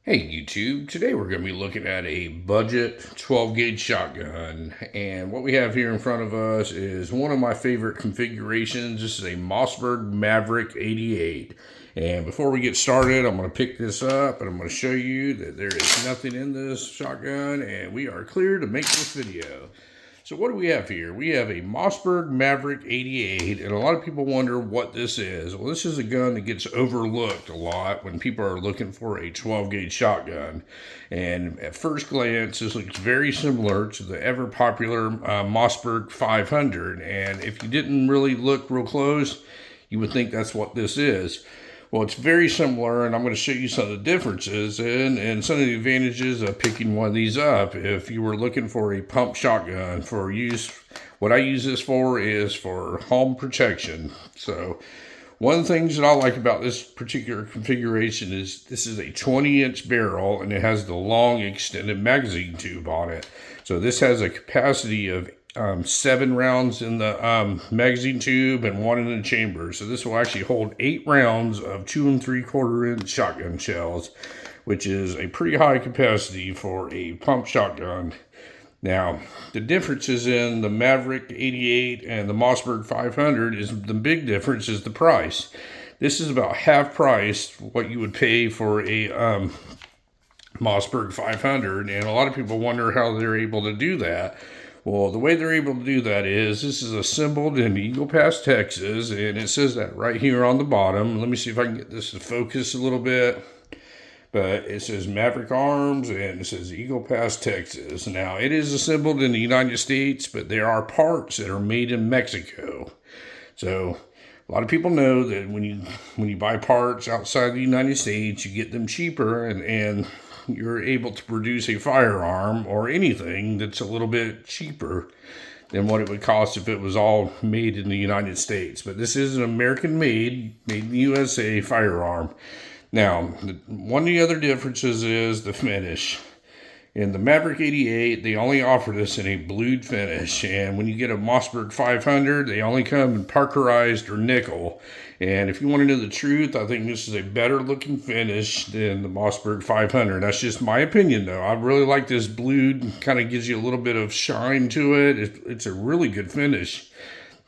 Hey YouTube, today we're going to be looking at a budget 12 gauge shotgun, and what we have here in front of us is one of my favorite configurations. This is a Mossberg Maveric 88, and before we get started I'm going to pick this up and I'm going to show you that there is nothing in this shotgun and we are clear to make this video. So what do we have here? We have a Mossberg Maveric 88, and a lot of people wonder what this is. Well, this is a gun that gets overlooked a lot when people are looking for a 12 gauge shotgun. And at first glance, this looks very similar to the ever popular Mossberg 500. And if you didn't really look real close, you would think that's what this is. Well, it's very similar, and I'm going to show you some of the differences and some of the advantages of picking one of these up. If you were looking for a pump shotgun for use, what I use this for is for home protection. So one of the things that I like about this particular configuration is this is a 20-inch barrel, and it has the long extended magazine tube on it. So this has a capacity of 7 rounds in the magazine tube and 1 in the chamber. So this will actually hold 8 rounds of 2 3/4 inch shotgun shells, which is a pretty high capacity for a pump shotgun. Now, the differences in the Maverick 88 and the Mossberg 500 is the big difference is the price. This is about half price what you would pay for a Mossberg 500, and a lot of people wonder how they're able to do that. Well, the way they're able to do that is this is assembled in Eagle Pass, Texas, and it says that right here on the bottom. Let me see if I can get this to focus a little bit. But it says Maverick Arms, and it says Eagle Pass, Texas. Now, it is assembled in the United States, but there are parts that are made in Mexico. So a lot of people know that when you buy parts outside the United States, you get them cheaper, and you're able to produce a firearm or anything that's a little bit cheaper than what it would cost if it was all made in the United States. But this is an American-made, made in the USA firearm. Now, one of the other differences is the finish. In the Maverick 88, they only offer this in a blued finish. And when you get a Mossberg 500, they only come in parkerized or nickel. And if you want to know the truth, I think this is a better looking finish than the Mossberg 500. That's just my opinion, though. I really like this blued. Kind of gives you a little bit of shine to it. It's a really good finish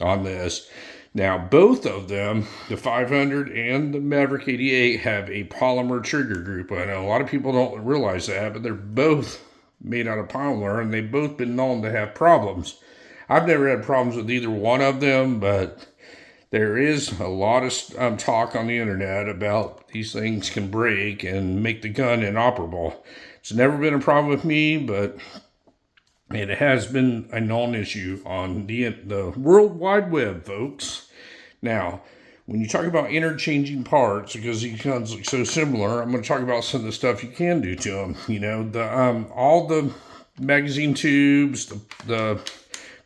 on this. Now, both of them, the 500 and the Maverick 88, have a polymer trigger group. I know a lot of people don't realize that, but they're both made out of polymer, and they've both been known to have problems. I've never had problems with either one of them, but there is a lot of talk on the internet about these things can break and make the gun inoperable. It's never been a problem with me, but it has been a known issue on the World Wide Web, folks. Now, when you talk about interchanging parts, because these guns look so similar, I'm going to talk about some of the stuff you can do to them. You know, all the magazine tubes, the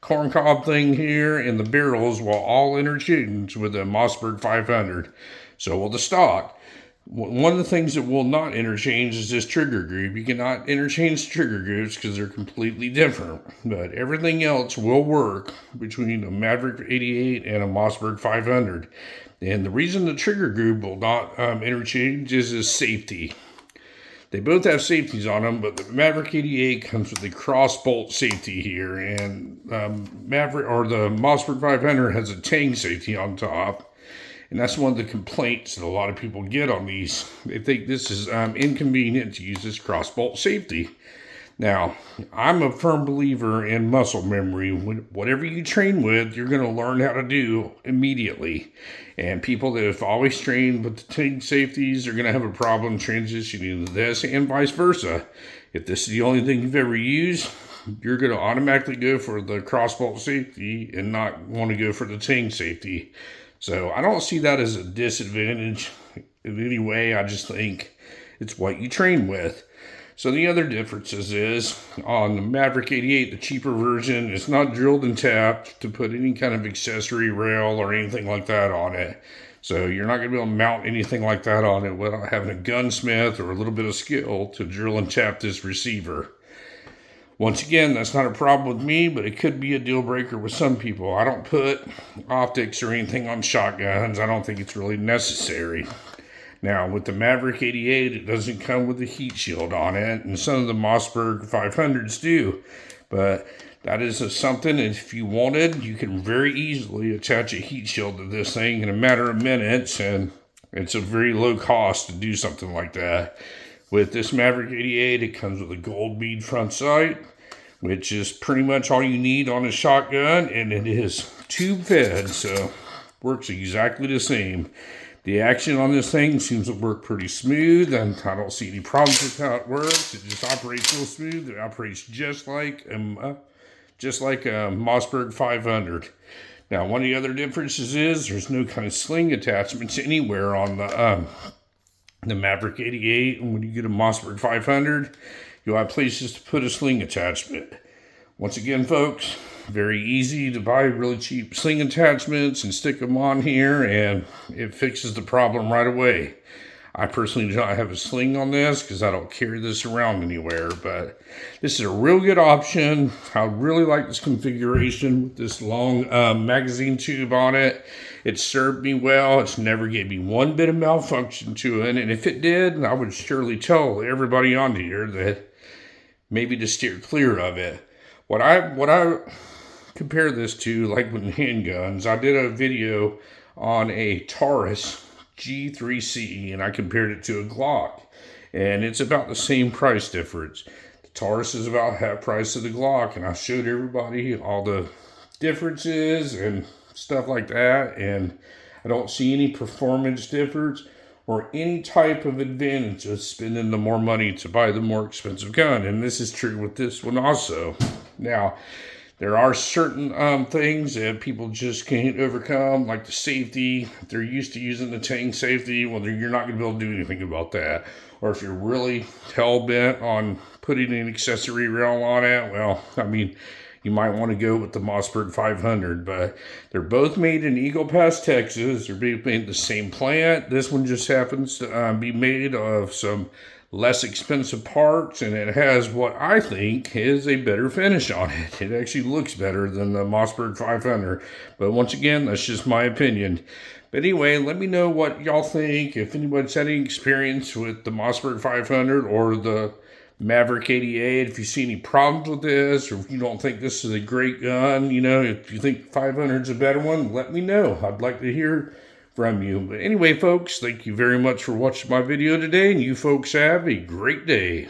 corncob thing here, and the barrels will all interchange with the Mossberg 500. So will the stock. One of the things that will not interchange is this trigger group. You cannot interchange trigger groups because they're completely different. But everything else will work between a Maverick 88 and a Mossberg 500. And the reason the trigger group will not interchange is safety. They both have safeties on them, but the Maverick 88 comes with the cross bolt safety here, and Maverick or the Mossberg 500 has a tang safety on top. And that's one of the complaints that a lot of people get on these. They think this is inconvenient to use this cross-bolt safety. Now, I'm a firm believer in muscle memory. Whatever you train with, you're going to learn how to do immediately. And people that have always trained with the tank safeties are going to have a problem transitioning to this, and vice versa. If this is the only thing you've ever used, you're going to automatically go for the cross-bolt safety and not want to go for the tank safety. So I don't see that as a disadvantage in any way. I just think it's what you train with. So the other differences is on the Maverick 88, the cheaper version, it's not drilled and tapped to put any kind of accessory rail or anything like that on it. So you're not going to be able to mount anything like that on it without having a gunsmith or a little bit of skill to drill and tap this receiver. Once again, that's not a problem with me, but it could be a deal breaker with some people. I don't put optics or anything on shotguns. I don't think it's really necessary. Now, with the Maverick 88, it doesn't come with a heat shield on it, and some of the Mossberg 500s do. But that is something, if you wanted, you can very easily attach a heat shield to this thing in a matter of minutes, and it's a very low cost to do something like that. With this Maverick 88, it comes with a gold bead front sight, which is pretty much all you need on a shotgun, and it is tube fed, so works exactly the same. The action on this thing seems to work pretty smooth, and I don't see any problems with how it works. It just operates real smooth. It operates just like a Mossberg 500. Now, one of the other differences is there's no kind of sling attachments anywhere on the Maverick 88, and when you get a Mossberg 500, you'll have places to put a sling attachment. Once again, folks, very easy to buy really cheap sling attachments and stick them on here, and it fixes the problem right away. I personally do not have a sling on this because I don't carry this around anywhere, but this is a real good option. I really like this configuration with this long magazine tube on it. It served me well. It's never gave me one bit of malfunction to it, and if it did, I would surely tell everybody on here that maybe to steer clear of it. What I compare this to, like with handguns, I did a video on a Taurus G3C, and I compared it to a Glock, and it's about the same price difference. The Taurus is about half price of the Glock, and I showed everybody all the differences and stuff like that, and I don't see any performance difference or any type of advantage of spending the more money to buy the more expensive gun, and this is true with this one also. Now, there are certain things that people just can't overcome, like the safety. If they're used to using the tank safety, well, you're not going to be able to do anything about that. Or if you're really hell-bent on putting an accessory rail on it, well, I mean, you might want to go with the Mossberg 500. But they're both made in Eagle Pass, Texas. They're being made in the same plant. This one just happens to be made of some less expensive parts, and it has what I think is a better finish on it. It actually looks better than the Mossberg 500, but once again, that's just my opinion. But anyway, let me know what y'all think. If anybody's had any experience with the Mossberg 500 or the Maverick 88, if you see any problems with this, or if you don't think this is a great gun, you know, if you think 500 is a better one, let me know. I'd like to hear from you. But anyway, folks, thank you very much for watching my video today, and you folks have a great day.